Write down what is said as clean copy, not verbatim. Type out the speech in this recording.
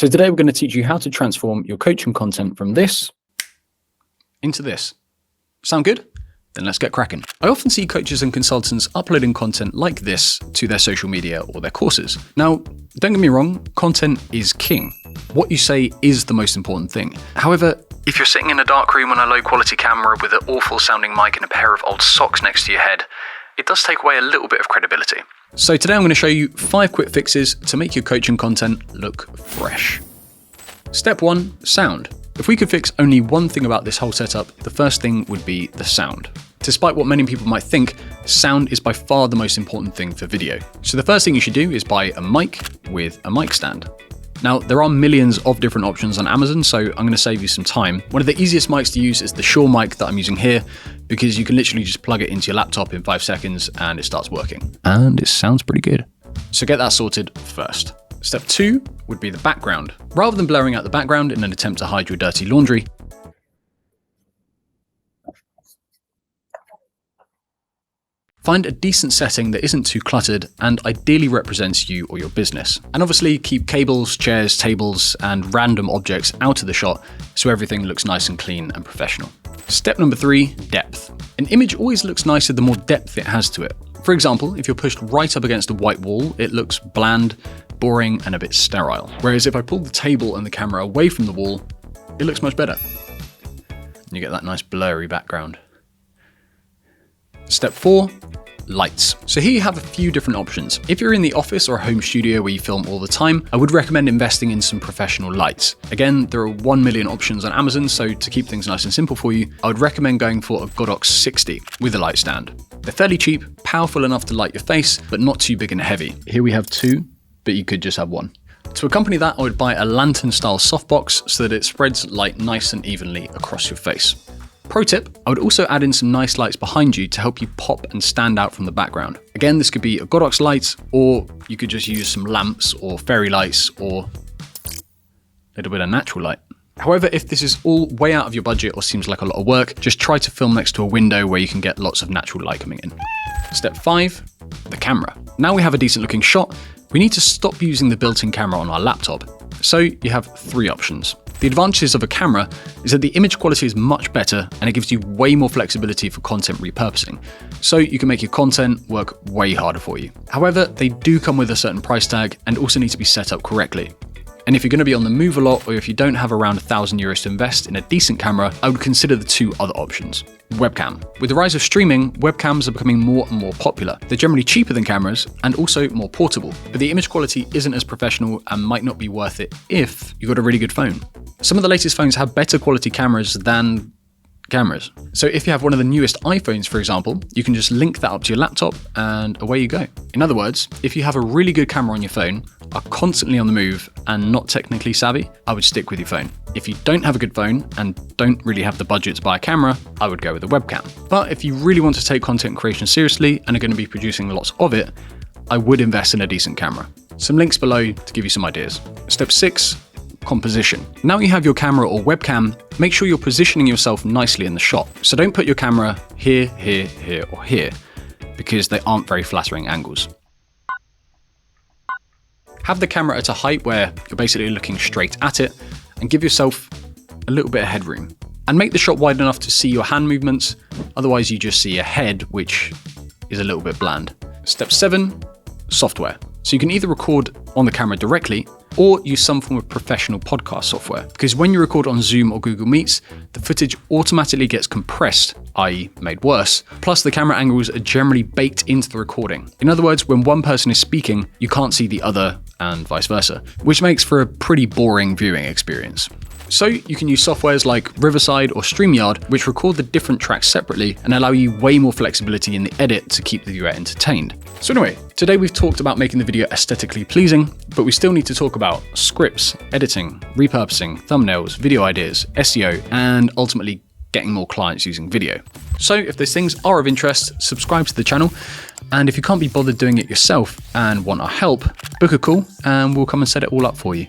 So today we're going to teach you how to transform your coaching content from this into this. Sound good? Then let's get cracking. I often see coaches and consultants uploading content like this to their social media or their courses. Now, don't get me wrong, content is king. What you say is the most important thing. However, if you're sitting in a dark room on a low quality camera with an awful sounding mic and a pair of old socks next to your head, it does take away a little bit of credibility. So today I'm going to show you 5 quick fixes to make your coaching content look fresh. Step 1, sound. If we could fix only one thing about this whole setup, the first thing would be the sound. Despite what many people might think, sound is by far the most important thing for video. So the first thing you should do is buy a mic with a mic stand. Now, there are millions of different options on Amazon, so I'm going to save you some time. One of the easiest mics to use is the Shure mic that I'm using here, because you can literally just plug it into your laptop in 5 seconds and it starts working. And it sounds pretty good. So get that sorted first. Step 2 would be the background. Rather than blurring out the background in an attempt to hide your dirty laundry, find a decent setting that isn't too cluttered and ideally represents you or your business. And obviously keep cables, chairs, tables, and random objects out of the shot so everything looks nice and clean and professional. Step number 3, depth. An image always looks nicer the more depth it has to it. For example, if you're pushed right up against a white wall, it looks bland, boring, and a bit sterile. Whereas if I pull the table and the camera away from the wall, it looks much better. And you get that nice blurry background. Step 4, lights. So here you have a few different options. If you're in the office or a home studio where you film all the time, I would recommend investing in some professional lights. Again, there are 1 million options on Amazon, so to keep things nice and simple for you, I would recommend going for a Godox 60 with a light stand. They're fairly cheap, powerful enough to light your face, but not too big and heavy. Here we have 2, but you could just have 1. To accompany that, I would buy a lantern style softbox so that it spreads light nice and evenly across your face. Pro tip, I would also add in some nice lights behind you to help you pop and stand out from the background. Again, this could be a Godox light, or you could just use some lamps or fairy lights or a little bit of natural light. However, if this is all way out of your budget or seems like a lot of work, just try to film next to a window where you can get lots of natural light coming in. Step 5, the camera. Now we have a decent looking shot, we need to stop using the built-in camera on our laptop. So you have 3 options. The advantages of a camera is that the image quality is much better and it gives you way more flexibility for content repurposing. So you can make your content work way harder for you. However, they do come with a certain price tag and also need to be set up correctly. And if you're going to be on the move a lot, or if you don't have around €1,000 to invest in a decent camera, I would consider the 2 other options. Webcam. With the rise of streaming, webcams are becoming more and more popular. They're generally cheaper than cameras and also more portable, but the image quality isn't as professional and might not be worth it if you've got a really good phone. Some of the latest phones have better quality cameras than cameras. So if you have one of the newest iPhones, for example, you can just link that up to your laptop and away you go. In other words, if you have a really good camera on your phone, are constantly on the move and not technically savvy, I would stick with your phone. If you don't have a good phone and don't really have the budget to buy a camera, I would go with a webcam. But if you really want to take content creation seriously and are going to be producing lots of it, I would invest in a decent camera. Some links below to give you some ideas. Step 6, composition. Now you have your camera or webcam, make sure you're positioning yourself nicely in the shot. So don't put your camera here, here, here, or here, because they aren't very flattering angles. Have the camera at a height where you're basically looking straight at it, and give yourself a little bit of headroom. And make the shot wide enough to see your hand movements, otherwise you just see a head, which is a little bit bland. Step 7, software. So you can either record on the camera directly, or use some form of professional podcast software. Because when you record on Zoom or Google Meets, the footage automatically gets compressed, i.e. made worse, plus the camera angles are generally baked into the recording. In other words, when one person is speaking, you can't see the other and vice versa, which makes for a pretty boring viewing experience. So you can use softwares like Riverside or StreamYard, which record the different tracks separately and allow you way more flexibility in the edit to keep the viewer entertained. So anyway, today we've talked about making the video aesthetically pleasing, but we still need to talk about scripts, editing, repurposing, thumbnails, video ideas, SEO, and ultimately getting more clients using video. So if those things are of interest, subscribe to the channel. And if you can't be bothered doing it yourself and want our help, book a call and we'll come and set it all up for you.